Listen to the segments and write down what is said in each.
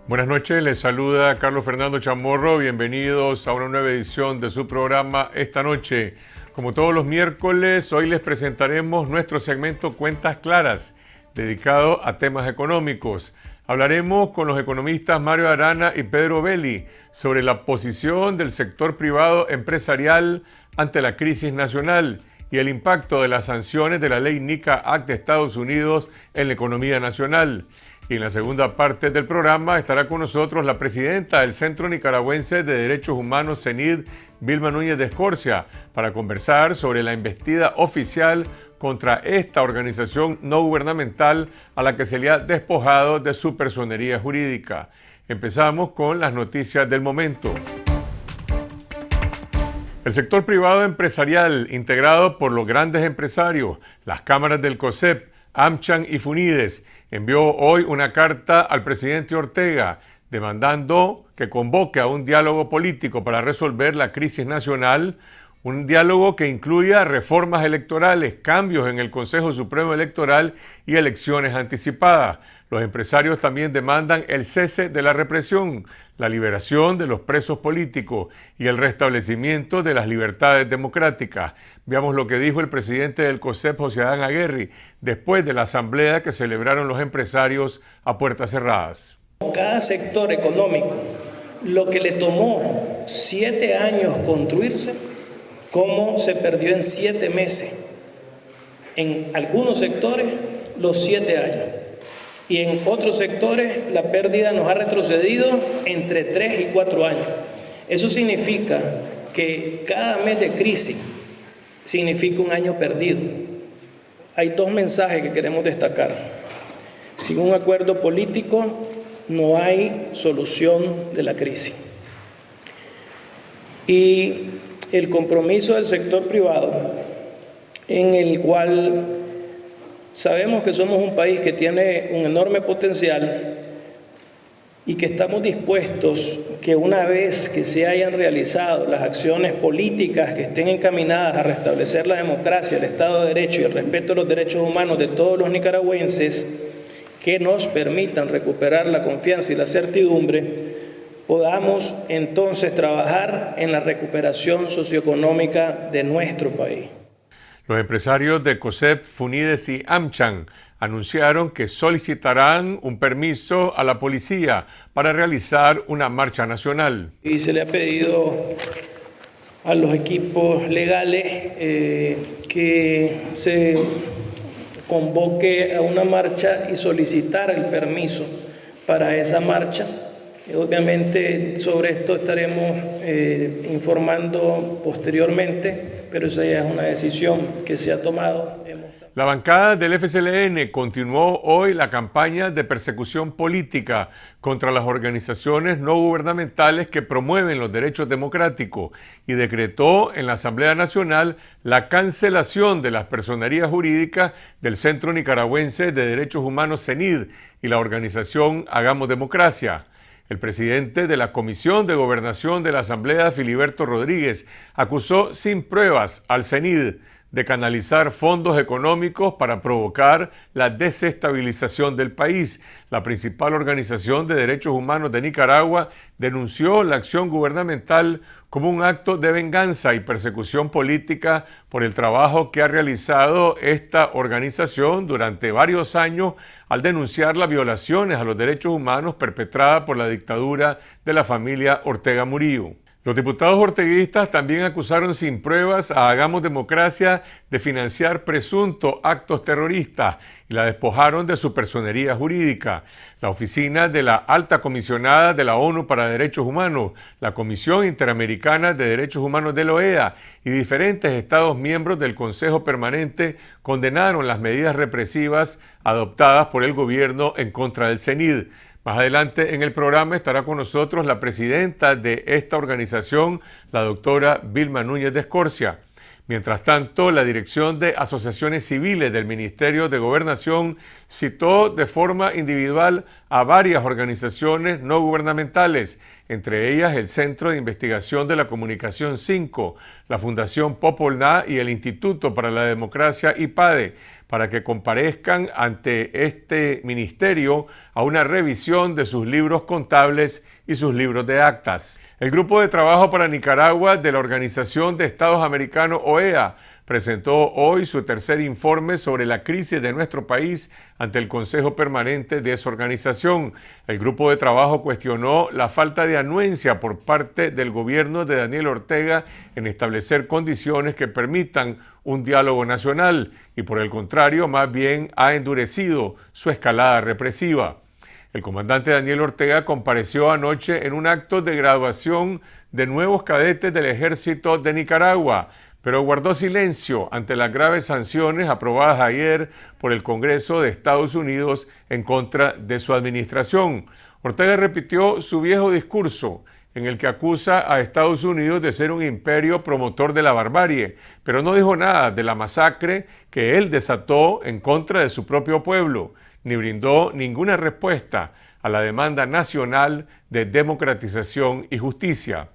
Buenas noches, les saluda Carlos Fernando Chamorro. Bienvenidos a una nueva edición de su programa Esta Noche. Como todos los miércoles, hoy les presentaremos nuestro segmento Cuentas Claras, dedicado a temas económicos. Hablaremos con los economistas Mario Arana y Pedro Belli sobre la posición del sector privado empresarial ante la crisis nacional y el impacto de las sanciones de la ley NICA Act de Estados Unidos en la economía nacional. Y en la segunda parte del programa estará con nosotros la presidenta del Centro Nicaragüense de Derechos Humanos, CENID, Vilma Núñez de Escorcia, para conversar sobre la embestida oficial contra esta organización no gubernamental a la que se le ha despojado de su personería jurídica. Empezamos con las noticias del momento. El sector privado empresarial, integrado por los grandes empresarios, las cámaras del COSEP, AmCham y FUNIDES, envió hoy una carta al presidente Ortega demandando que convoque a un diálogo político para resolver la crisis nacional, un diálogo que incluya reformas electorales, cambios en el Consejo Supremo Electoral y elecciones anticipadas. Los empresarios también demandan el cese de la represión, la liberación de los presos políticos y el restablecimiento de las libertades democráticas. Veamos lo que dijo el presidente del COSEP, José Adán Aguerri, después de la asamblea que celebraron los empresarios a puertas cerradas. Cada sector económico, lo que le tomó 7 años construirse, cómo se perdió en 7 meses. En algunos sectores, los 7 años. Y en otros sectores, la pérdida nos ha retrocedido entre 3 y 4 años. Eso significa que cada mes de crisis significa un año perdido. Hay 2 mensajes que queremos destacar. Sin un acuerdo político, no hay solución de la crisis. Y el compromiso del sector privado, en el cual sabemos que somos un país que tiene un enorme potencial y que estamos dispuestos que una vez que se hayan realizado las acciones políticas que estén encaminadas a restablecer la democracia, el Estado de Derecho y el respeto a los derechos humanos de todos los nicaragüenses, que nos permitan recuperar la confianza y la certidumbre, podamos entonces trabajar en la recuperación socioeconómica de nuestro país. Los empresarios de COSEP, FUNIDES y AmCham anunciaron que solicitarán un permiso a la policía para realizar una marcha nacional. Y se le ha pedido a los equipos legales que se convoque a una marcha y solicitar el permiso para esa marcha. Obviamente sobre esto estaremos informando posteriormente, pero esa ya es una decisión que se ha tomado. La bancada del FCLN continuó hoy la campaña de persecución política contra las organizaciones no gubernamentales que promueven los derechos democráticos y decretó en la Asamblea Nacional la cancelación de las personerías jurídicas del Centro Nicaragüense de Derechos Humanos, CENID, y la organización Hagamos Democracia. El presidente de la Comisión de Gobernación de la Asamblea, Filiberto Rodríguez, acusó sin pruebas al CENID de canalizar fondos económicos para provocar la desestabilización del país. La principal organización de derechos humanos de Nicaragua denunció la acción gubernamental como un acto de venganza y persecución política por el trabajo que ha realizado esta organización durante varios años al denunciar las violaciones a los derechos humanos perpetradas por la dictadura de la familia Ortega Murillo. Los diputados orteguistas también acusaron sin pruebas a Hagamos Democracia de financiar presuntos actos terroristas y la despojaron de su personería jurídica. La oficina de la Alta Comisionada de la ONU para Derechos Humanos, la Comisión Interamericana de Derechos Humanos de la OEA y diferentes Estados miembros del Consejo Permanente condenaron las medidas represivas adoptadas por el gobierno en contra del CENID. Más adelante en el programa estará con nosotros la presidenta de esta organización, la doctora Vilma Núñez de Escorcia. Mientras tanto, la Dirección de Asociaciones Civiles del Ministerio de Gobernación citó de forma individual a varias organizaciones no gubernamentales, entre ellas el Centro de Investigación de la Comunicación 5, la Fundación Popol Vuh y el Instituto para la Democracia IPADE, para que comparezcan ante este ministerio a una revisión de sus libros contables y sus libros de actas. El Grupo de Trabajo para Nicaragua de la Organización de Estados Americanos, OEA, presentó hoy su tercer informe sobre la crisis de nuestro país ante el Consejo Permanente de esa organización. El grupo de trabajo cuestionó la falta de anuencia por parte del gobierno de Daniel Ortega en establecer condiciones que permitan un diálogo nacional y, por el contrario, más bien ha endurecido su escalada represiva. El comandante Daniel Ortega compareció anoche en un acto de graduación de nuevos cadetes del Ejército de Nicaragua, pero guardó silencio ante las graves sanciones aprobadas ayer por el Congreso de Estados Unidos en contra de su administración. Ortega repitió su viejo discurso, en el que acusa a Estados Unidos de ser un imperio promotor de la barbarie, pero no dijo nada de la masacre que él desató en contra de su propio pueblo, ni brindó ninguna respuesta a la demanda nacional de democratización y justicia.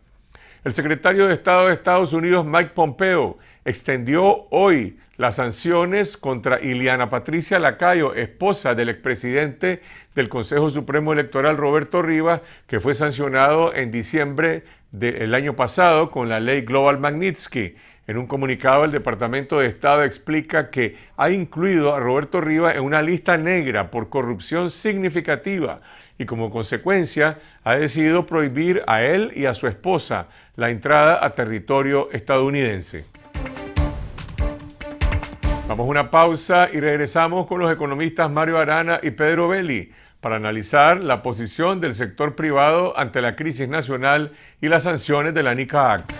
El secretario de Estado de Estados Unidos, Mike Pompeo, extendió hoy las sanciones contra Ileana Patricia Lacayo, esposa del expresidente del Consejo Supremo Electoral, Roberto Rivas, que fue sancionado en diciembre del año pasado con la ley Global Magnitsky. En un comunicado, el Departamento de Estado explica que ha incluido a Roberto Rivas en una lista negra por corrupción significativa y, como consecuencia, ha decidido prohibir a él y a su esposa la entrada a territorio estadounidense. Vamos a una pausa y regresamos con los economistas Mario Arana y Pedro Belli para analizar la posición del sector privado ante la crisis nacional y las sanciones de la NICA Act.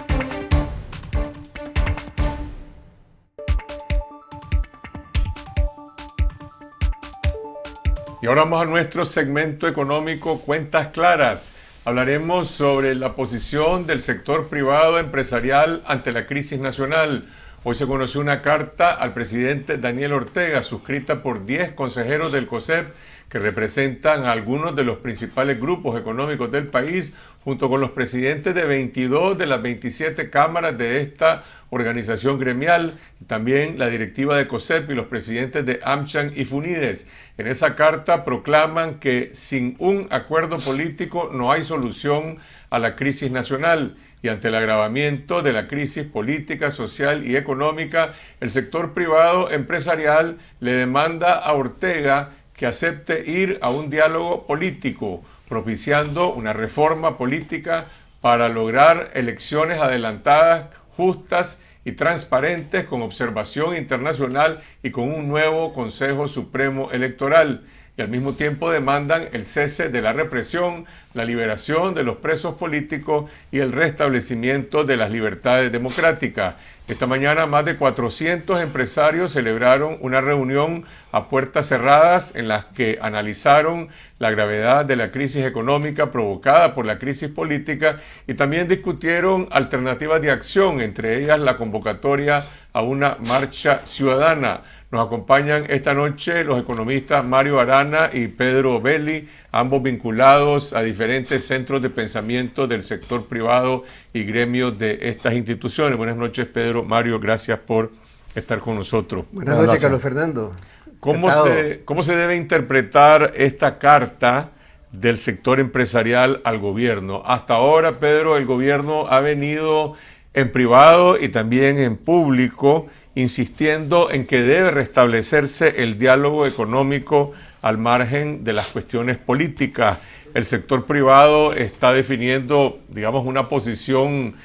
Y ahora vamos a nuestro segmento económico Cuentas Claras. Hablaremos sobre la posición del sector privado empresarial ante la crisis nacional. Hoy se conoció una carta al presidente Daniel Ortega, suscrita por 10 consejeros del COSEP, que representan a algunos de los principales grupos económicos del país, junto con los presidentes de 22 de las 27 cámaras de esta organización gremial, y también la directiva de COSEP y los presidentes de AmCham y FUNIDES. En esa carta proclaman que sin un acuerdo político no hay solución a la crisis nacional, y ante el agravamiento de la crisis política, social y económica, el sector privado empresarial le demanda a Ortega que acepte ir a un diálogo político, propiciando una reforma política para lograr elecciones adelantadas, justas y transparentes, con observación internacional y con un nuevo Consejo Supremo Electoral. Y al mismo tiempo demandan el cese de la represión, la liberación de los presos políticos y el restablecimiento de las libertades democráticas. Esta mañana más de 400 empresarios celebraron una reunión a puertas cerradas en las que analizaron la gravedad de la crisis económica provocada por la crisis política y también discutieron alternativas de acción, entre ellas la convocatoria a una marcha ciudadana. Nos acompañan esta noche los economistas Mario Arana y Pedro Belli, ambos vinculados a diferentes centros de pensamiento del sector privado y gremios de estas instituciones. Buenas noches, Pedro. Mario, gracias por estar con nosotros. Buenas noches, Carlos Fernando. ¿Cómo se debe interpretar esta carta del sector empresarial al gobierno? Hasta ahora, Pedro, el gobierno ha venido en privado y también en público insistiendo en que debe restablecerse el diálogo económico al margen de las cuestiones políticas. El sector privado está definiendo, digamos, una posición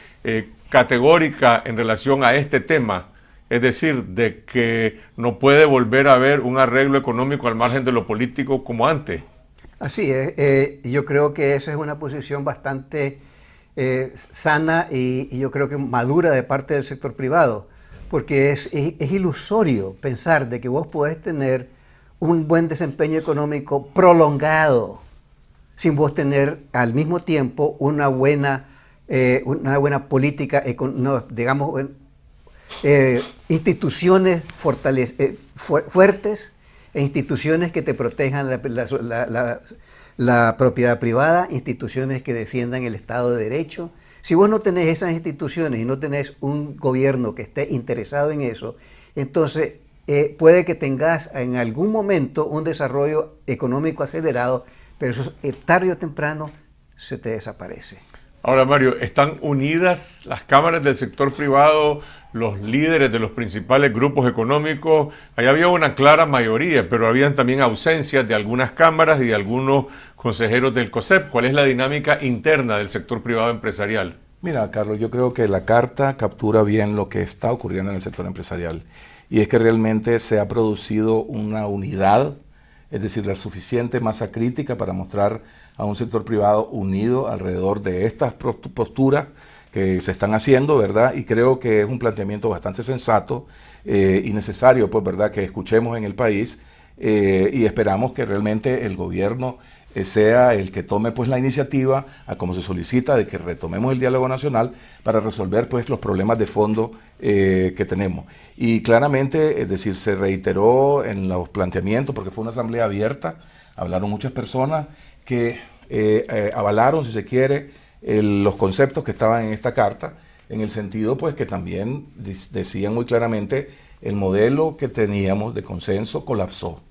categórica en relación a este tema, es decir, de que no puede volver a haber un arreglo económico al margen de lo político como antes. Así es, yo creo que esa es una posición bastante sana y yo creo que madura de parte del sector privado. Porque es ilusorio pensar de que vos podés tener un buen desempeño económico prolongado sin vos tener al mismo tiempo una buena política, digamos, instituciones fuertes e instituciones que te protejan la propiedad privada, instituciones que defiendan el Estado de Derecho. Si vos no tenés esas instituciones y no tenés un gobierno que esté interesado en eso, entonces puede que tengas en algún momento un desarrollo económico acelerado, pero eso tarde o temprano se te desaparece. Ahora, Mario, ¿están unidas las cámaras del sector privado, los líderes de los principales grupos económicos? Ahí había una clara mayoría, pero habían también ausencias de algunas cámaras y de algunos consejeros del COSEP. ¿Cuál es la dinámica interna del sector privado empresarial? Mira, Carlos, yo creo que la carta captura bien lo que está ocurriendo en el sector empresarial, y es que realmente se ha producido una unidad, es decir, la suficiente masa crítica para mostrar a un sector privado unido alrededor de estas posturas que se están haciendo, ¿verdad? Y creo que es un planteamiento bastante sensato y necesario, pues, ¿verdad?, que escuchemos en el país, y esperamos que realmente el gobierno sea el que tome, pues, la iniciativa, a como se solicita, de que retomemos el diálogo nacional para resolver, pues, los problemas de fondo que tenemos. Y claramente, es decir, se reiteró en los planteamientos, porque fue una asamblea abierta, hablaron muchas personas que avalaron, si se quiere, los conceptos que estaban en esta carta, en el sentido, pues, que también decían muy claramente el modelo que teníamos de consenso colapsó.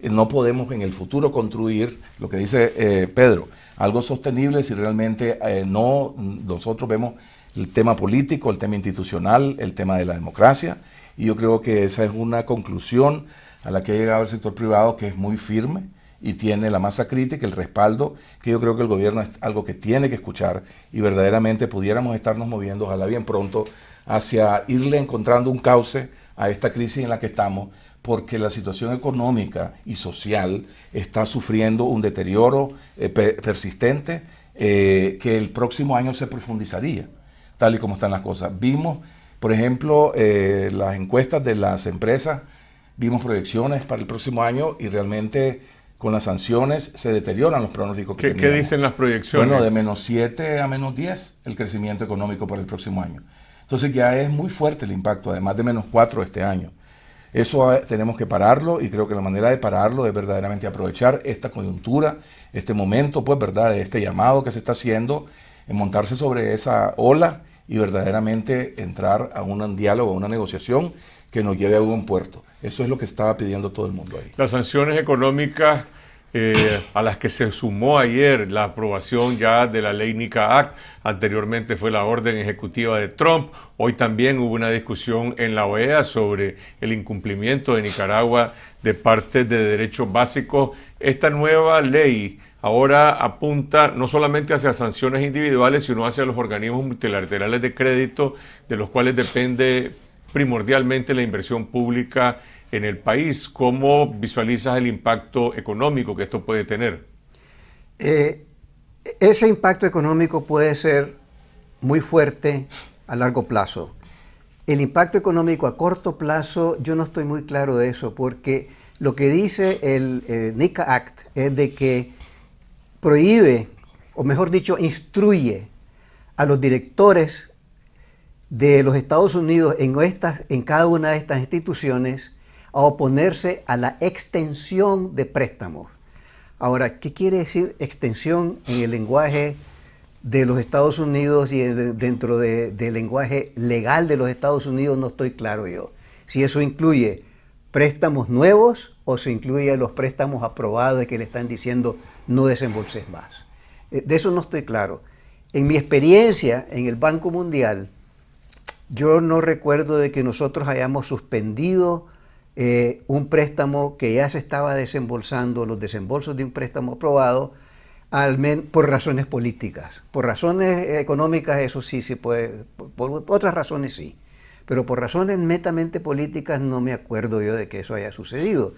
No podemos en el futuro construir, lo que dice Pedro, algo sostenible si realmente nosotros vemos el tema político, el tema institucional, el tema de la democracia, y yo creo que esa es una conclusión a la que ha llegado el sector privado, que es muy firme y tiene la masa crítica, el respaldo, que yo creo que el gobierno es algo que tiene que escuchar, y verdaderamente pudiéramos estarnos moviendo, ojalá bien pronto, hacia irle encontrando un cauce a esta crisis en la que estamos, porque la situación económica y social está sufriendo un deterioro persistente que el próximo año se profundizaría, tal y como están las cosas. Vimos, por ejemplo, las encuestas de las empresas, vimos proyecciones para el próximo año y realmente con las sanciones se deterioran los pronósticos que teníamos. ¿Qué dicen las proyecciones? Bueno, de -7 a -10 el crecimiento económico para el próximo año. Entonces ya es muy fuerte el impacto, además de -4 este año. Eso tenemos que pararlo, y creo que la manera de pararlo es verdaderamente aprovechar esta coyuntura, este momento, pues, ¿verdad?, de este llamado que se está haciendo, en montarse sobre esa ola y verdaderamente entrar a un diálogo, a una negociación que nos lleve a buen puerto. Eso es lo que estaba pidiendo todo el mundo ahí. Las sanciones económicas a las que se sumó ayer la aprobación ya de la ley NICA Act, anteriormente fue la orden ejecutiva de Trump, hoy también hubo una discusión en la OEA sobre el incumplimiento de Nicaragua de parte de derechos básicos. Esta nueva ley ahora apunta no solamente hacia sanciones individuales, sino hacia los organismos multilaterales de crédito, de los cuales depende primordialmente la inversión pública en el país. ¿Cómo visualizas el impacto económico que esto puede tener? Ese impacto económico puede ser muy fuerte a largo plazo. El impacto económico a corto plazo, yo no estoy muy claro de eso, porque lo que dice el NICA Act es de que prohíbe, o mejor dicho, instruye a los directores de los Estados Unidos en cada una de estas instituciones a oponerse a la extensión de préstamos. Ahora, ¿qué quiere decir extensión en el lenguaje de los Estados Unidos y dentro del lenguaje legal de los Estados Unidos? No estoy claro yo. Si eso incluye préstamos nuevos o se incluye los préstamos aprobados y que le están diciendo no desembolses más. De eso no estoy claro. En mi experiencia en el Banco Mundial, yo no recuerdo de que nosotros hayamos suspendido un préstamo que ya se estaba desembolsando, los desembolsos de un préstamo aprobado, por razones políticas. Por razones económicas eso sí se puede, por otras razones sí, pero por razones netamente políticas no me acuerdo yo de que eso haya sucedido.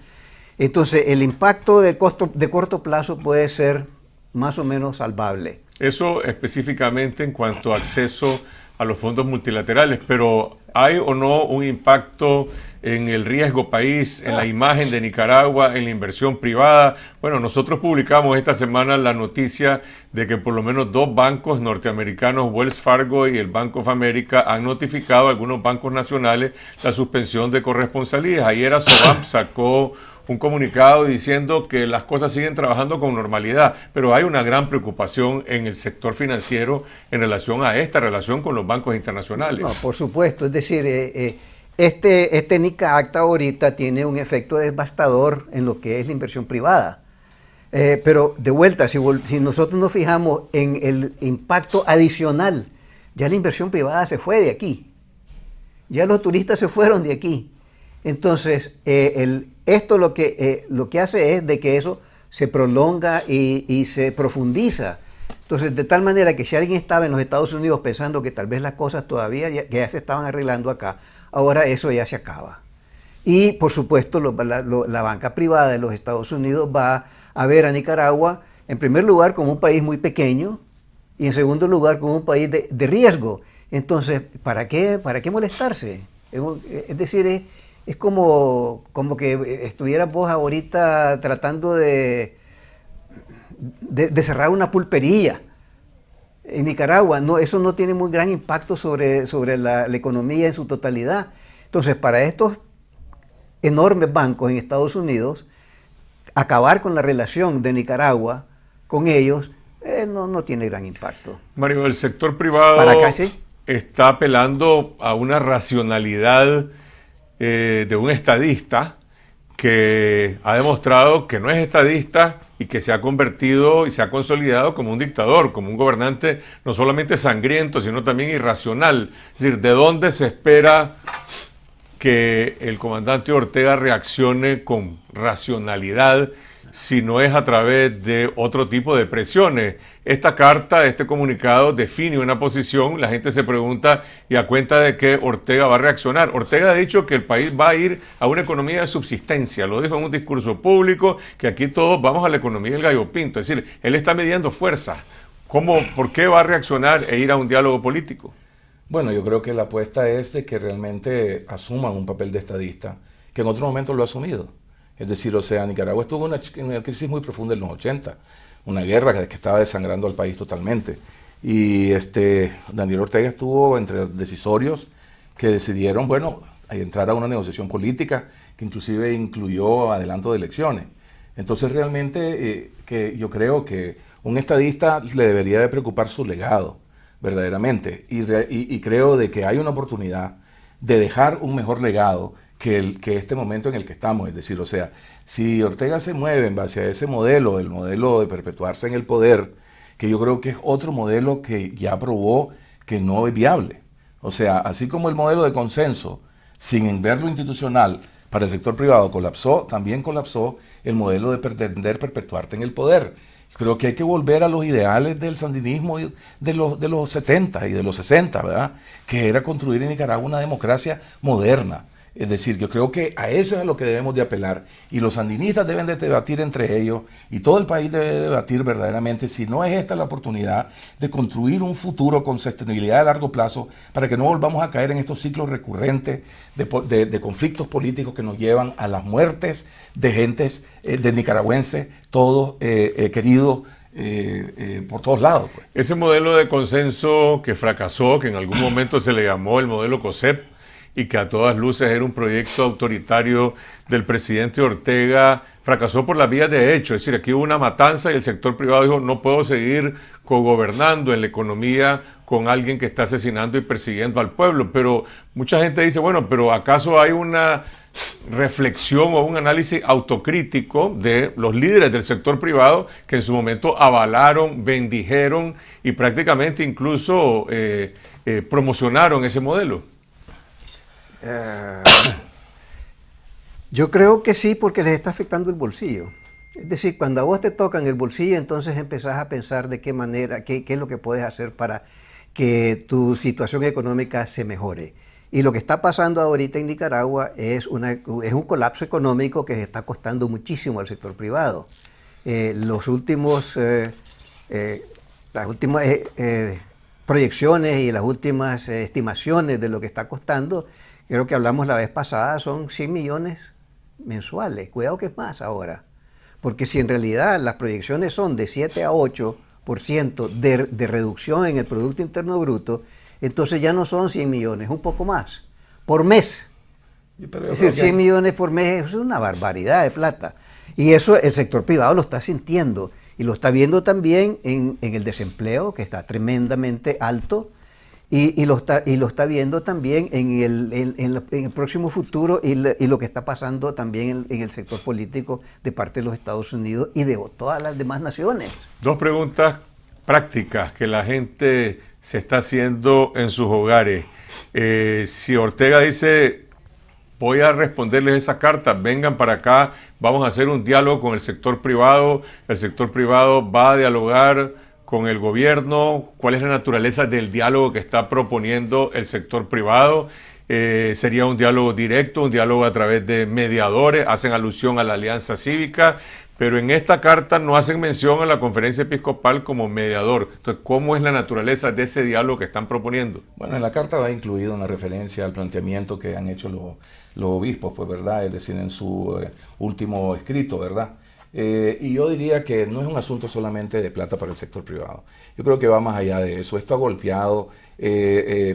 Entonces el impacto de corto plazo puede ser más o menos salvable. Eso específicamente en cuanto a acceso a los fondos multilaterales, pero ¿hay o no un impacto en el riesgo país, en la imagen de Nicaragua, en la inversión privada. Bueno, nosotros publicamos esta semana la noticia de que por lo menos 2 bancos norteamericanos, Wells Fargo y el Bank of America, han notificado a algunos bancos nacionales la suspensión de corresponsalías. Ayer Asobam sacó un comunicado diciendo que las cosas siguen trabajando con normalidad, pero hay una gran preocupación en el sector financiero en relación a esta relación con los bancos internacionales. No, por supuesto, es decir, este NICA Acta ahorita tiene un efecto devastador en lo que es la inversión privada. Pero de vuelta, si nosotros nos fijamos en el impacto adicional, ya la inversión privada se fue de aquí. Ya los turistas se fueron de aquí. Entonces, esto lo que hace es de que eso se prolonga y se profundiza. Entonces, de tal manera que si alguien estaba en los Estados Unidos pensando que tal vez las cosas todavía ya se estaban arreglando acá, ahora eso ya se acaba. Y, por supuesto, la banca privada de los Estados Unidos va a ver a Nicaragua, en primer lugar, como un país muy pequeño y, en segundo lugar, como un país de riesgo. Entonces, ¿para qué molestarse? Es decir, es como que estuvieras vos ahorita tratando de cerrar una pulpería en Nicaragua. No, eso no tiene muy gran impacto sobre la economía en su totalidad. Entonces, para estos enormes bancos en Estados Unidos, acabar con la relación de Nicaragua con ellos no tiene gran impacto. Mario, el sector privado ¿Para acá sí? Está apelando a una racionalidad de un estadista que ha demostrado que no es estadista y que se ha convertido y se ha consolidado como un dictador, como un gobernante no solamente sangriento, sino también irracional. Es decir, ¿de dónde se espera que el comandante Ortega reaccione con racionalidad si no es a través de otro tipo de presiones? Esta carta, este comunicado define una posición, la gente se pregunta y a cuenta de que Ortega va a reaccionar. Ortega ha dicho que el país va a ir a una economía de subsistencia, lo dijo en un discurso público, que aquí todos vamos a la economía del gallo pinto, es decir, él está midiendo fuerzas. ¿Por qué va a reaccionar e ir a un diálogo político? Bueno, yo creo que la apuesta es de que realmente asuman un papel de estadista, que en otro momento lo ha asumido. Es decir, o sea, Nicaragua estuvo en una crisis muy profunda en los 80, una guerra que estaba desangrando al país totalmente. Y Daniel Ortega estuvo entre los decisorios que decidieron, bueno, entrar a una negociación política que inclusive incluyó adelanto de elecciones. Entonces realmente que yo creo que un estadista le debería de preocupar su legado, verdaderamente. Y creo de que hay una oportunidad de dejar un mejor legado que este momento en el que estamos. Es decir, o sea, si Ortega se mueve en base a ese modelo, el modelo de perpetuarse en el poder, que yo creo que es otro modelo que ya probó que no es viable. O sea, así como el modelo de consenso, sin ver lo institucional, para el sector privado colapsó, también colapsó el modelo de pretender perpetuarte en el poder. Creo que hay que volver a los ideales del sandinismo de los 70 y de los 60, ¿verdad? Que era construir en Nicaragua una democracia moderna. Es decir, yo creo que a eso es a lo que debemos de apelar, y los sandinistas deben de debatir entre ellos y todo el país debe de debatir verdaderamente si no es esta la oportunidad de construir un futuro con sostenibilidad a largo plazo para que no volvamos a caer en estos ciclos recurrentes de conflictos políticos que nos llevan a las muertes de gentes, de nicaragüenses, todos queridos por todos lados. Pues. Ese modelo de consenso que fracasó, que en algún momento se le llamó el modelo COSEP, y que a todas luces era un proyecto autoritario del presidente Ortega, fracasó por las vías de hecho. Es decir, aquí hubo una matanza y el sector privado dijo, no puedo seguir cogobernando en la economía con alguien que está asesinando y persiguiendo al pueblo. Pero mucha gente dice, bueno, pero ¿acaso hay una reflexión o un análisis autocrítico de los líderes del sector privado que en su momento avalaron, bendijeron y prácticamente incluso promocionaron ese modelo? Yo creo que sí, porque les está afectando el bolsillo. Es decir, cuando a vos te tocan el bolsillo, entonces empezás a pensar de qué manera, qué es lo que puedes hacer para que tu situación económica se mejore. Y lo que está pasando ahorita en Nicaragua es un colapso económico que está costando muchísimo al sector privado. Las últimas proyecciones y las últimas estimaciones de lo que está costando creo que hablamos la vez pasada, son 100 millones mensuales. Cuidado que es más ahora. Porque si en realidad las proyecciones son de 7 a 8% de reducción en el Producto Interno Bruto, entonces ya no son 100 millones, un poco más, por mes. Es decir, 100 millones por mes es una barbaridad de plata. Y eso el sector privado lo está sintiendo y lo está viendo también en el desempleo, que está tremendamente alto, y lo está viendo también en el próximo futuro y lo que está pasando también en el sector político de parte de los Estados Unidos y de todas las demás naciones. Dos preguntas prácticas que la gente se está haciendo en sus hogares. Si Ortega dice, voy a responderles esa carta, vengan para acá, vamos a hacer un diálogo con el sector privado va a dialogar con el gobierno, ¿cuál es la naturaleza del diálogo que está proponiendo el sector privado? ¿Sería un diálogo directo, un diálogo a través de mediadores? Hacen alusión a la Alianza Cívica, pero en esta carta no hacen mención a la Conferencia Episcopal como mediador. Entonces, ¿cómo es la naturaleza de ese diálogo que están proponiendo? Bueno, en la carta va incluido una referencia al planteamiento que han hecho los obispos, pues, ¿verdad? Es decir, en su último escrito, ¿verdad? Y yo diría que no es un asunto solamente de plata para el sector privado. Yo creo que va más allá de eso. Esto ha golpeado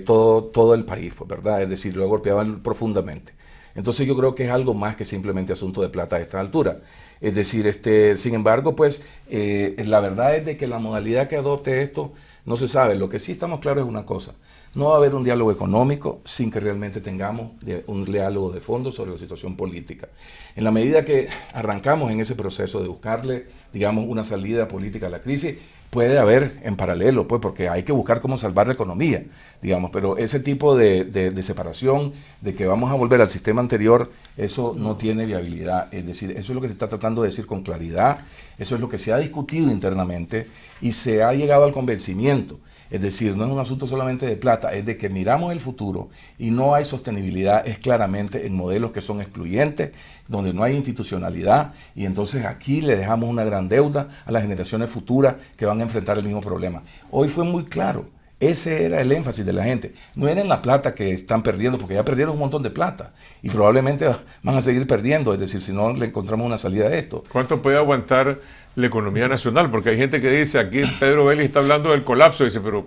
todo el país, pues, ¿verdad? Es decir, lo ha golpeado profundamente. Entonces yo creo que es algo más que simplemente asunto de plata a esta altura. Es decir, sin embargo, pues, la verdad es de que la modalidad que adopte esto no se sabe. Lo que sí estamos claros es una cosa. No va a haber un diálogo económico sin que realmente tengamos un diálogo de fondo sobre la situación política. En la medida que arrancamos en ese proceso de buscarle, digamos, una salida política a la crisis, puede haber en paralelo, pues, porque hay que buscar cómo salvar la economía, digamos, pero ese tipo de separación, de que vamos a volver al sistema anterior, eso no tiene viabilidad. Es decir, eso es lo que se está tratando de decir con claridad, eso es lo que se ha discutido internamente y se ha llegado al convencimiento. Es decir, no es un asunto solamente de plata, es de que miramos el futuro y no hay sostenibilidad, es claramente en modelos que son excluyentes, donde no hay institucionalidad, y entonces aquí le dejamos una gran deuda a las generaciones futuras que van a enfrentar el mismo problema. Hoy fue muy claro, ese era el énfasis de la gente, no era en la plata que están perdiendo, porque ya perdieron un montón de plata y probablemente van a seguir perdiendo, es decir, si no le encontramos una salida a esto. ¿Cuánto puede aguantar la economía nacional? Porque hay gente que dice, aquí Pedro Vélez está hablando del colapso, dice, pero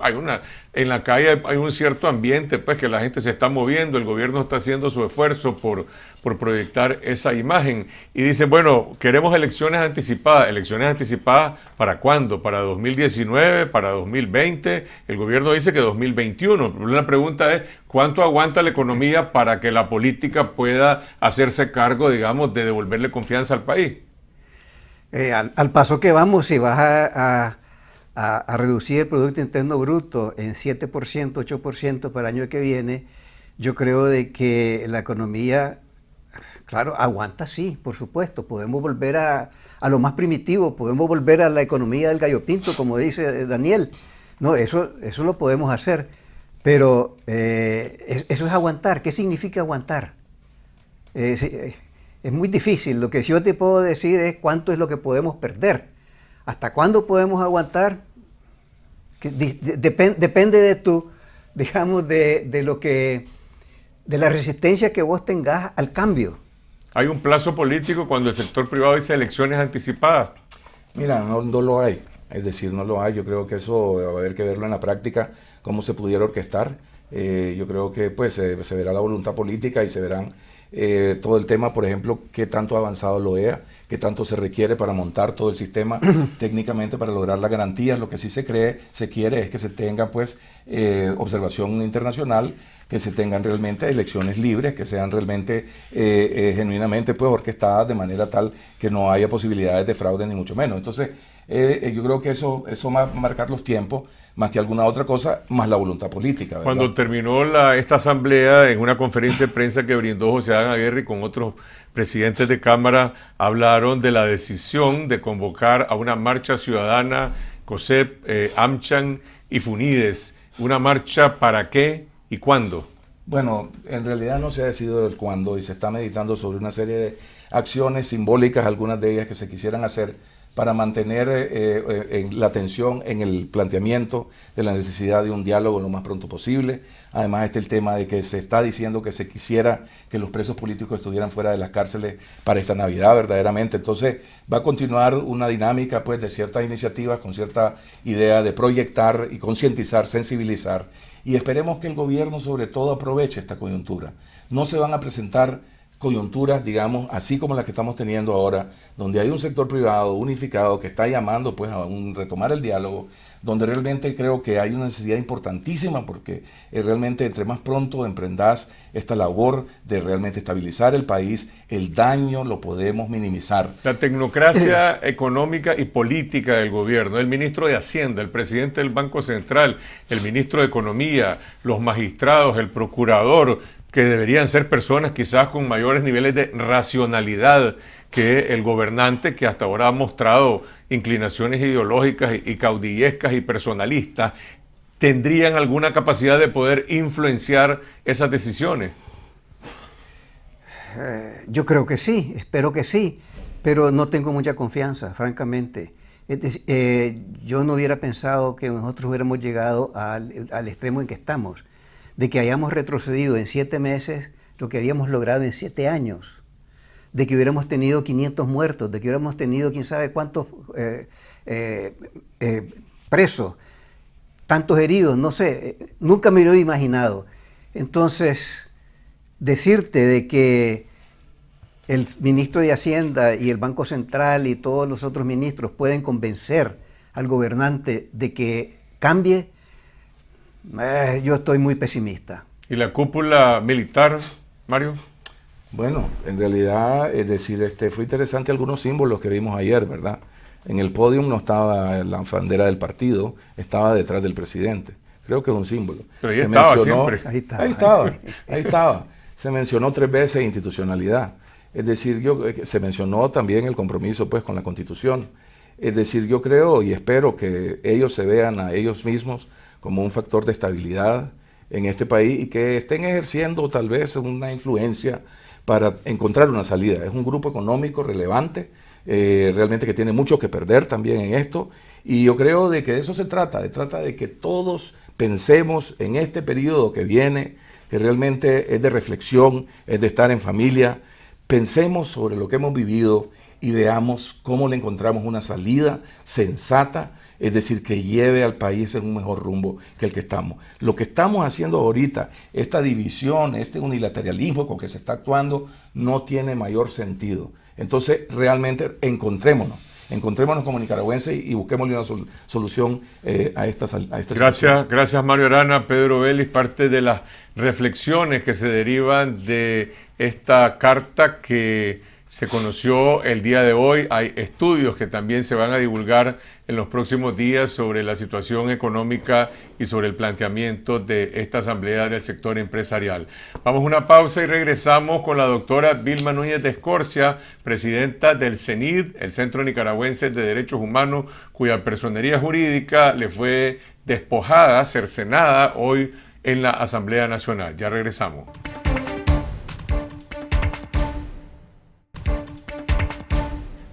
en la calle hay un cierto ambiente, pues, que la gente se está moviendo, el gobierno está haciendo su esfuerzo por proyectar esa imagen, y dice, bueno, queremos elecciones anticipadas, ¿para cuándo? ¿Para 2019? ¿Para 2020? El gobierno dice que 2021, pero la pregunta es, ¿cuánto aguanta la economía para que la política pueda hacerse cargo, digamos, de devolverle confianza al país? Al paso que vamos, si vas a reducir el Producto Interno Bruto en 7%, 8% para el año que viene, yo creo de que la economía, claro, aguanta, sí, por supuesto. Podemos volver a lo más primitivo, podemos volver a la economía del gallo pinto, como dice Daniel. No, eso lo podemos hacer, pero eso es aguantar. ¿Qué significa aguantar? Es muy difícil. Lo que yo te puedo decir es cuánto es lo que podemos perder. ¿Hasta cuándo podemos aguantar? Depende de tu, digamos, de la resistencia que vos tengas al cambio. ¿Hay un plazo político cuando el sector privado dice elecciones anticipadas? Mira, no lo hay. Es decir, no lo hay. Yo creo que eso va a haber que verlo en la práctica, cómo se pudiera orquestar. Yo creo que pues se verá la voluntad política y se verán todo el tema, por ejemplo, qué tanto ha avanzado la OEA, qué tanto se requiere para montar todo el sistema técnicamente para lograr las garantías. Lo que sí se quiere es que se tenga pues observación internacional, que se tengan realmente elecciones libres, que sean realmente genuinamente pues orquestadas de manera tal que no haya posibilidades de fraude ni mucho menos. Entonces yo creo que eso va a marcar los tiempos más que alguna otra cosa, más la voluntad política, ¿verdad? Cuando terminó esta asamblea, en una conferencia de prensa que brindó José Adán Aguirre con otros presidentes de Cámara, hablaron de la decisión de convocar a una marcha ciudadana, COSEP, AmCham y FUNIDES. ¿Una marcha para qué y cuándo? Bueno, en realidad no se ha decidido el cuándo y se está meditando sobre una serie de acciones simbólicas, algunas de ellas que se quisieran hacer para mantener la atención en el planteamiento de la necesidad de un diálogo lo más pronto posible. Además está el tema de que se está diciendo que se quisiera que los presos políticos estuvieran fuera de las cárceles para esta Navidad verdaderamente. Entonces va a continuar una dinámica pues de ciertas iniciativas con cierta idea de proyectar y concientizar, sensibilizar, y esperemos que el gobierno sobre todo aproveche esta coyuntura. No se van a presentar coyunturas, digamos, así como las que estamos teniendo ahora, donde hay un sector privado unificado que está llamando pues a retomar el diálogo, donde realmente creo que hay una necesidad importantísima, porque realmente entre más pronto emprendas esta labor de realmente estabilizar el país, el daño lo podemos minimizar. La tecnocracia económica y política del gobierno, el ministro de Hacienda, el presidente del Banco Central, el ministro de Economía, los magistrados, el procurador, que deberían ser personas quizás con mayores niveles de racionalidad que el gobernante, que hasta ahora ha mostrado inclinaciones ideológicas y caudillescas y personalistas, ¿tendrían alguna capacidad de poder influenciar esas decisiones? Yo creo que sí, espero que sí, pero no tengo mucha confianza, francamente. Yo no hubiera pensado que nosotros hubiéramos llegado al extremo en que estamos, de que hayamos retrocedido en 7 meses lo que habíamos logrado en 7 años, de que hubiéramos tenido 500 muertos, de que hubiéramos tenido quién sabe cuántos presos, tantos heridos, no sé, nunca me lo hubiera imaginado. Entonces, decirte de que el ministro de Hacienda y el Banco Central y todos los otros ministros pueden convencer al gobernante de que cambie, yo estoy muy pesimista. ¿Y la cúpula militar, Mario? Bueno, en realidad, es decir, fue interesante algunos símbolos que vimos ayer, ¿verdad? En el podio no estaba la bandera del partido, estaba detrás del presidente. Creo que es un símbolo. Pero ahí estaba siempre. Ahí estaba. Se mencionó 3 veces institucionalidad. Es decir, se mencionó también el compromiso pues con la Constitución. Es decir, yo creo y espero que ellos se vean a ellos mismos como un factor de estabilidad en este país y que estén ejerciendo tal vez una influencia para encontrar una salida. Es un grupo económico relevante, realmente que tiene mucho que perder también en esto, y yo creo de que de eso se trata de que todos pensemos en este periodo que viene, que realmente es de reflexión, es de estar en familia, pensemos sobre lo que hemos vivido y veamos cómo le encontramos una salida sensata, es decir, que lleve al país en un mejor rumbo que el que estamos. Lo que estamos haciendo ahorita, esta división, este unilateralismo con que se está actuando, no tiene mayor sentido. Entonces, realmente, encontrémonos como nicaragüenses y busquémosle una solución a esta situación. Gracias Mario Arana, Pedro Vélez, parte de las reflexiones que se derivan de esta carta que se conoció el día de hoy. Hay estudios que también se van a divulgar en los próximos días sobre la situación económica y sobre el planteamiento de esta asamblea del sector empresarial. Vamos a una pausa y regresamos con la doctora Vilma Núñez de Escorcia, presidenta del CENID, el Centro Nicaragüense de Derechos Humanos, cuya personería jurídica le fue despojada, cercenada hoy en la Asamblea Nacional. Ya regresamos.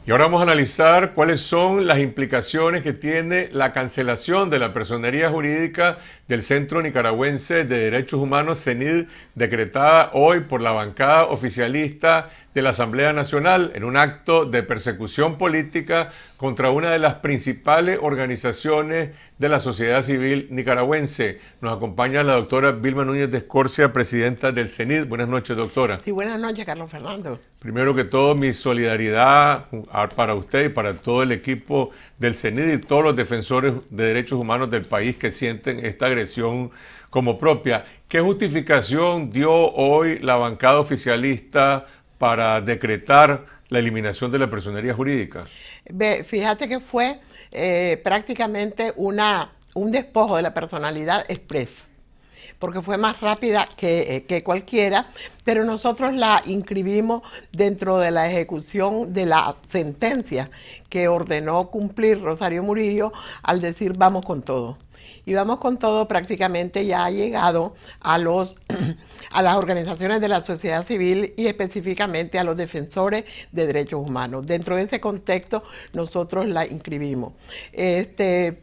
Y ahora vamos a analizar cuáles son las implicaciones que tiene la cancelación de la personería jurídica del Centro Nicaragüense de Derechos Humanos, CENID, decretada hoy por la bancada oficialista de la Asamblea Nacional en un acto de persecución política contra una de las principales organizaciones de la sociedad civil nicaragüense. Nos acompaña la doctora Vilma Núñez de Escorcia, presidenta del CENID. Buenas noches, doctora. Sí, buenas noches, Carlos Fernando. Primero que todo, mi solidaridad para usted y para todo el equipo del CENID y todos los defensores de derechos humanos del país que sienten esta agresión como propia. ¿Qué justificación dio hoy la bancada oficialista para decretar la eliminación de la personería jurídica? Fíjate que fue prácticamente un despojo de la personalidad express, porque fue más rápida que cualquiera, pero nosotros la inscribimos dentro de la ejecución de la sentencia que ordenó cumplir Rosario Murillo al decir vamos con todo. Y Vamos con Todo prácticamente ya ha llegado a las organizaciones de la sociedad civil y específicamente a los defensores de derechos humanos. Dentro de ese contexto nosotros la inscribimos.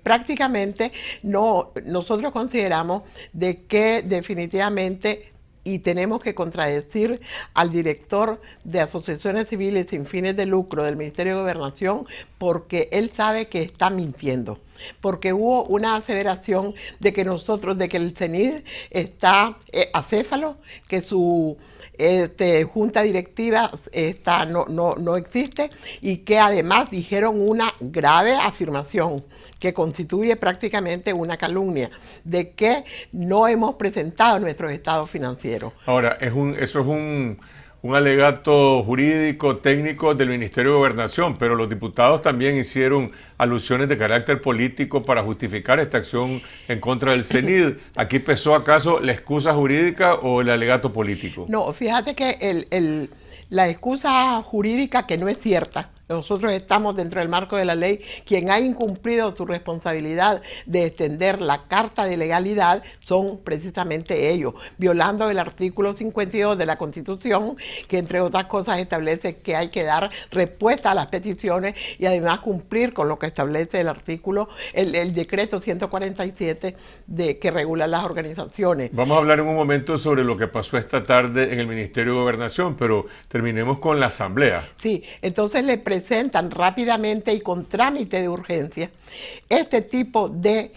Prácticamente nosotros consideramos de que definitivamente, y tenemos que contradecir al director de asociaciones civiles sin fines de lucro del Ministerio de Gobernación, porque él sabe que está mintiendo. Porque hubo una aseveración de que el CENID está acéfalo, que su junta directiva no existe, y que además dijeron una grave afirmación que constituye prácticamente una calumnia, de que no hemos presentado nuestros estados financieros. Ahora, eso es un alegato jurídico, técnico del Ministerio de Gobernación, pero los diputados también hicieron alusiones de carácter político para justificar esta acción en contra del CENID. ¿Aquí pesó acaso la excusa jurídica o el alegato político? No, fíjate que la excusa jurídica, que no es cierta, nosotros estamos dentro del marco de la ley. Quien ha incumplido su responsabilidad de extender la Carta de Legalidad son precisamente ellos, violando el artículo 52 de la Constitución, que entre otras cosas establece que hay que dar respuesta a las peticiones y además cumplir con lo que establece el decreto 147 que regula las organizaciones. Vamos a hablar en un momento sobre lo que pasó esta tarde en el Ministerio de Gobernación, pero terminemos con la Asamblea. Sí, entonces le presentan rápidamente y con trámite de urgencia este tipo de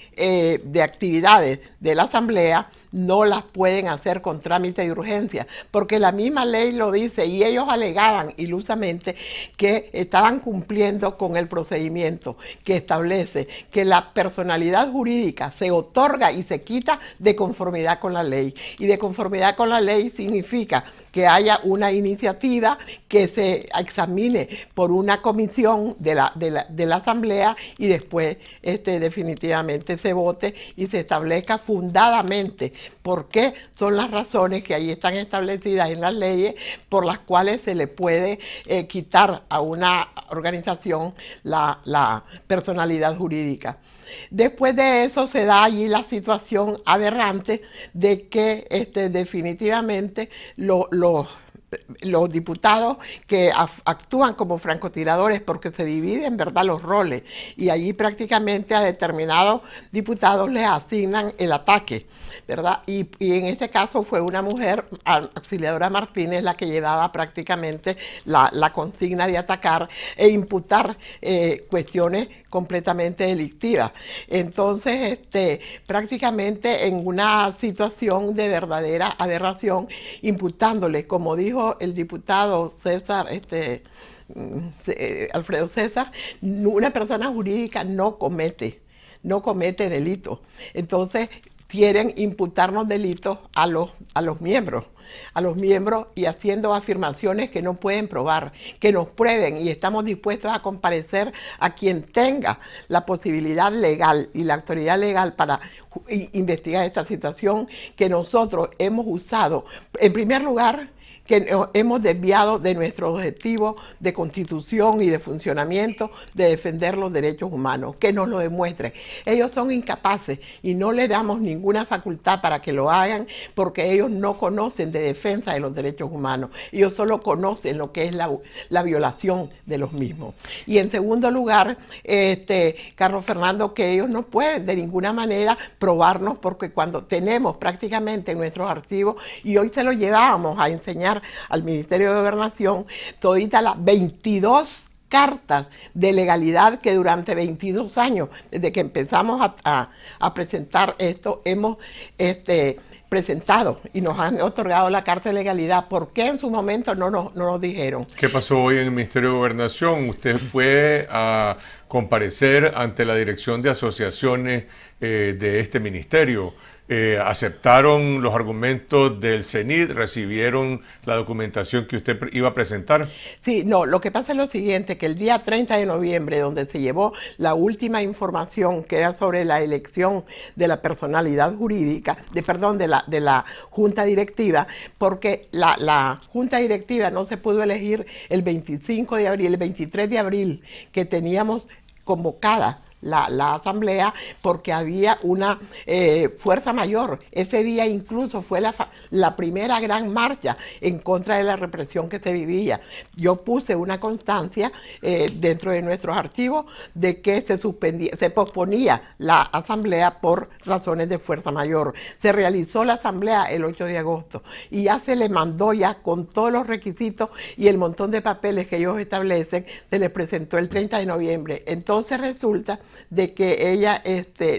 actividades de la Asamblea. No las pueden hacer con trámite de urgencia, porque la misma ley lo dice, y ellos alegaban ilusamente que estaban cumpliendo con el procedimiento que establece que la personalidad jurídica se otorga y se quita de conformidad con la ley. Y de conformidad con la ley significa que haya una iniciativa que se examine por una comisión de la Asamblea y después definitivamente se vote y se establezca fundadamente por qué son las razones que ahí están establecidas en las leyes por las cuales se le puede quitar a una organización la personalidad jurídica. Después de eso se da allí la situación aberrante de que definitivamente los diputados que actúan como francotiradores, porque se dividen, ¿verdad?, los roles, y allí prácticamente a determinados diputados les asignan el ataque, ¿verdad? Y en este caso fue una mujer, Auxiliadora Martínez, la que llevaba prácticamente la consigna de atacar e imputar cuestiones completamente delictivas. Entonces, prácticamente en una situación de verdadera aberración, imputándole, como dijo el diputado César, Alfredo César, una persona jurídica no comete delito. Entonces, quieren imputarnos delitos a los miembros y haciendo afirmaciones que no pueden probar, que nos prueben, y estamos dispuestos a comparecer a quien tenga la posibilidad legal y la autoridad legal para investigar esta situación que nosotros hemos usado. En primer lugar, que nos hemos desviado de nuestro objetivo de constitución y de funcionamiento de defender los derechos humanos, que nos lo demuestren. Ellos son incapaces y no le damos ninguna facultad para que lo hagan, porque ellos no conocen de defensa de los derechos humanos. Ellos solo conocen lo que es la violación de los mismos. Y en segundo lugar, Carlos Fernando, que ellos no pueden de ninguna manera probarnos, porque cuando tenemos prácticamente en nuestros archivos, y hoy se lo llevábamos a enseñar al Ministerio de Gobernación, todita las 22 cartas de legalidad que durante 22 años, desde que empezamos a presentar esto, hemos presentado y nos han otorgado la carta de legalidad. ¿Por qué en su momento no nos dijeron? ¿Qué pasó hoy en el Ministerio de Gobernación? Usted fue a comparecer ante la Dirección de Asociaciones de este ministerio. ¿Aceptaron los argumentos del CENID? ¿Recibieron la documentación que usted iba a presentar? Sí, no, lo que pasa es lo siguiente, que el día 30 de noviembre, donde se llevó la última información, que era sobre la elección de la personalidad jurídica, de la Junta Directiva, porque la Junta Directiva no se pudo elegir el 25 de abril, el 23 de abril, que teníamos convocada la asamblea porque había una fuerza mayor. Ese día incluso fue la primera gran marcha en contra de la represión que se vivía. Yo puse una constancia dentro de nuestros archivos de que se posponía la asamblea por razones de fuerza mayor. Se realizó la asamblea el 8 de agosto y ya se le mandó ya con todos los requisitos y el montón de papeles que ellos establecen, se les presentó el 30 de noviembre. Entonces resulta de que ella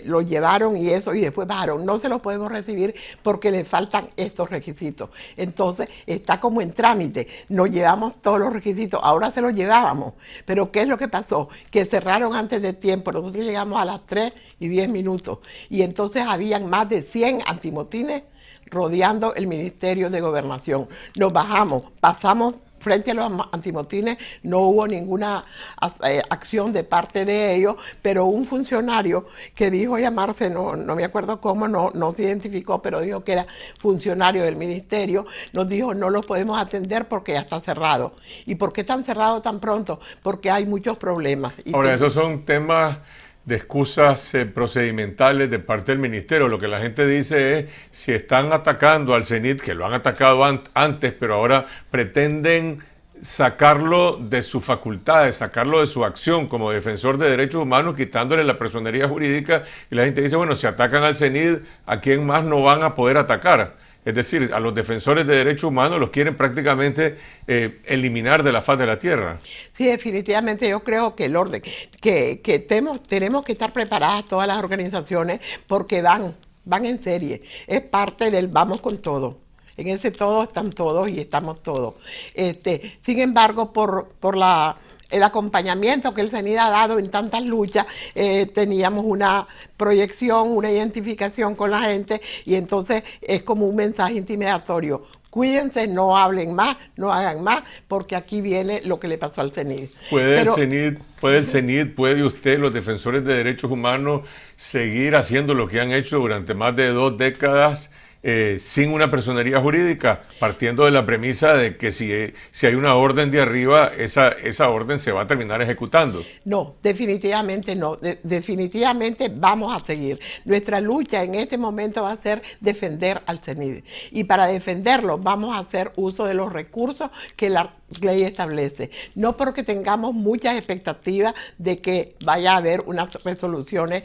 lo llevaron y después bajaron. No se lo podemos recibir porque le faltan estos requisitos. Entonces está como en trámite. Nos llevamos todos los requisitos. Ahora se los llevábamos. Pero ¿qué es lo que pasó? Que cerraron antes de tiempo. Nosotros llegamos a las 3:10 y entonces habían más de 100 antimotines rodeando el Ministerio de Gobernación. Nos bajamos, pasamos frente a los antimotines, no hubo ninguna acción de parte de ellos, pero un funcionario que dijo llamarse, no me acuerdo cómo, no se identificó, pero dijo que era funcionario del ministerio, nos dijo no los podemos atender porque ya está cerrado. ¿Y por qué están cerrados tan pronto? Porque hay muchos problemas. Ahora, esos son temas de excusas procedimentales de parte del ministerio. Lo que la gente dice es, si están atacando al CENIT, que lo han atacado antes, pero ahora pretenden sacarlo de sus facultades, sacarlo de su acción como defensor de derechos humanos, quitándole la personería jurídica, y la gente dice, bueno, si atacan al CENIT, ¿a quién más no van a poder atacar? Es decir, a los defensores de derechos humanos los quieren prácticamente eliminar de la faz de la tierra. Sí, definitivamente yo creo que el orden, que tenemos que estar preparadas todas las organizaciones porque van en serie. Es parte del vamos con todo. En ese todo están todos y estamos todos. Sin embargo, por el acompañamiento que el CENID ha dado en tantas luchas, teníamos una proyección, una identificación con la gente y entonces es como un mensaje intimidatorio. Cuídense, no hablen más, no hagan más, porque aquí viene lo que le pasó al CENID. ¿Puede el CENID, puede usted, los defensores de derechos humanos, seguir haciendo lo que han hecho durante más de 2 décadas sin una personería jurídica, partiendo de la premisa de que si hay una orden de arriba, esa orden se va a terminar ejecutando? No, definitivamente no. Definitivamente vamos a seguir. Nuestra lucha en este momento va a ser defender al CENID. Y para defenderlo vamos a hacer uso de los recursos que la ley establece. No porque tengamos muchas expectativas de que vaya a haber unas resoluciones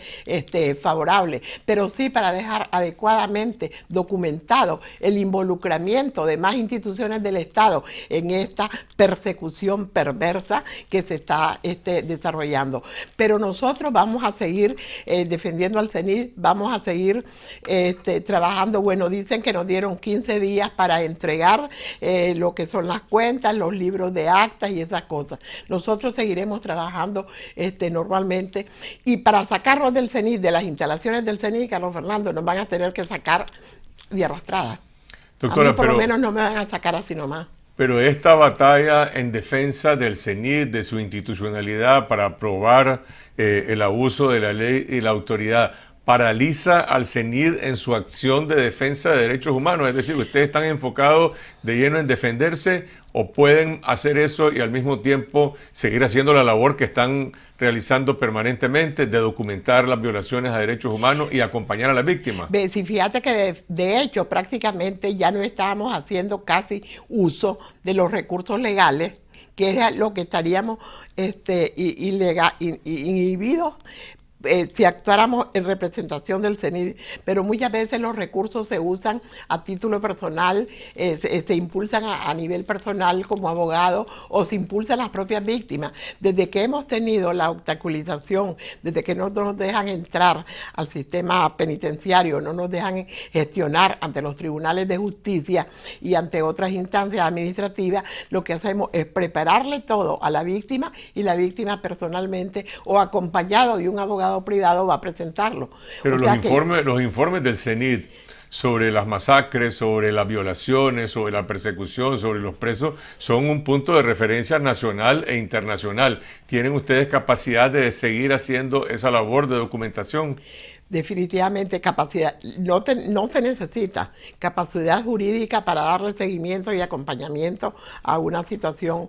favorables, pero sí para dejar adecuadamente documentado el involucramiento de más instituciones del Estado en esta persecución perversa que se está desarrollando. Pero nosotros vamos a seguir defendiendo al CENID, vamos a seguir trabajando. Bueno, dicen que nos dieron 15 días para entregar lo que son las cuentas, los libros de actas y esas cosas. Nosotros seguiremos trabajando normalmente y para sacarnos del CENID, de las instalaciones del CENID, Carlos Fernando, nos van a tener que sacar de arrastrada. Doctora, a mí por lo menos no me van a sacar así nomás. Pero esta batalla en defensa del CENID, de su institucionalidad para probar el abuso de la ley y la autoridad, paraliza al CENID en su acción de defensa de derechos humanos. Es decir, ustedes están enfocados de lleno en defenderse o pueden hacer eso y al mismo tiempo seguir haciendo la labor que están realizando permanentemente de documentar las violaciones a derechos humanos y acompañar a las víctimas. Sí, fíjate que de hecho prácticamente ya no estábamos haciendo casi uso de los recursos legales, que era lo que estaríamos inhibidos si actuáramos en representación del CENID, pero muchas veces los recursos se usan a título personal, se impulsan a nivel personal como abogado o se impulsan las propias víctimas. Desde que hemos tenido la obstaculización, desde que no nos dejan entrar al sistema penitenciario, no nos dejan gestionar ante los tribunales de justicia y ante otras instancias administrativas, lo que hacemos es prepararle todo a la víctima y la víctima personalmente o acompañado de un abogado privado va a presentarlo. Pero los informes del CENID sobre las masacres, sobre las violaciones, sobre la persecución, sobre los presos, son un punto de referencia nacional e internacional. ¿Tienen ustedes capacidad de seguir haciendo esa labor de documentación? Definitivamente capacidad, no se necesita capacidad jurídica para darle seguimiento y acompañamiento a una situación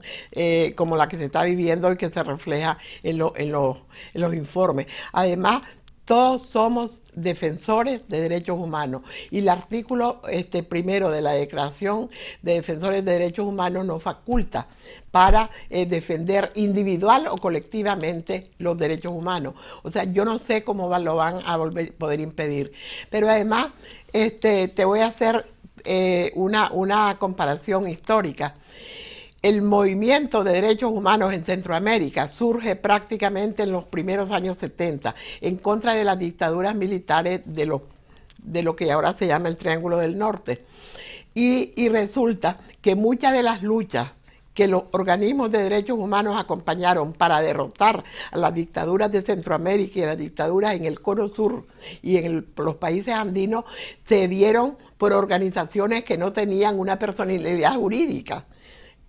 como la que se está viviendo y que se refleja en los informes. Además, todos somos defensores de derechos humanos y el artículo primero de la Declaración de Defensores de Derechos Humanos nos faculta para defender individual o colectivamente los derechos humanos. O sea, yo no sé cómo lo van a poder impedir. Pero además, te voy a hacer una comparación histórica. El movimiento de derechos humanos en Centroamérica surge prácticamente en los primeros años 70 en contra de las dictaduras militares de lo que ahora se llama el Triángulo del Norte. Y resulta que muchas de las luchas que los organismos de derechos humanos acompañaron para derrotar a las dictaduras de Centroamérica y a las dictaduras en el Cono Sur y en los países andinos se dieron por organizaciones que no tenían una personalidad jurídica.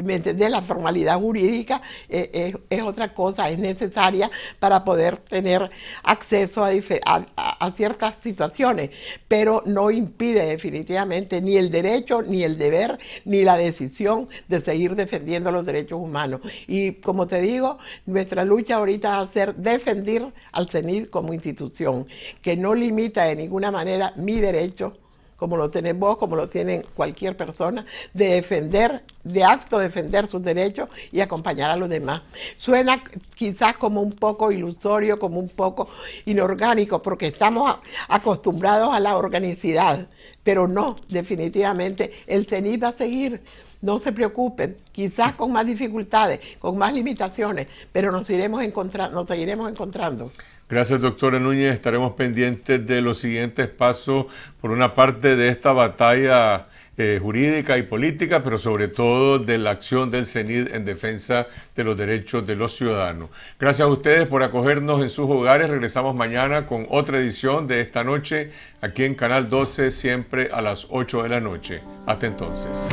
¿Me entendés? La formalidad jurídica es otra cosa, es necesaria para poder tener acceso a ciertas situaciones, pero no impide definitivamente ni el derecho, ni el deber, ni la decisión de seguir defendiendo los derechos humanos. Y como te digo, nuestra lucha ahorita va a ser defender al CENID como institución, que no limita de ninguna manera mi derecho, como lo tenés vos, como lo tienen cualquier persona, de defender sus derechos y acompañar a los demás. Suena quizás como un poco ilusorio, como un poco inorgánico, porque estamos acostumbrados a la organicidad, pero no, definitivamente, el CENID va a seguir. No se preocupen, quizás con más dificultades, con más limitaciones, pero nos seguiremos encontrando. Gracias, doctora Núñez. Estaremos pendientes de los siguientes pasos, por una parte de esta batalla jurídica y política, pero sobre todo de la acción del CENID en defensa de los derechos de los ciudadanos. Gracias a ustedes por acogernos en sus hogares. Regresamos mañana con otra edición de Esta Noche, aquí en Canal 12, siempre a las 8 de la noche. Hasta entonces.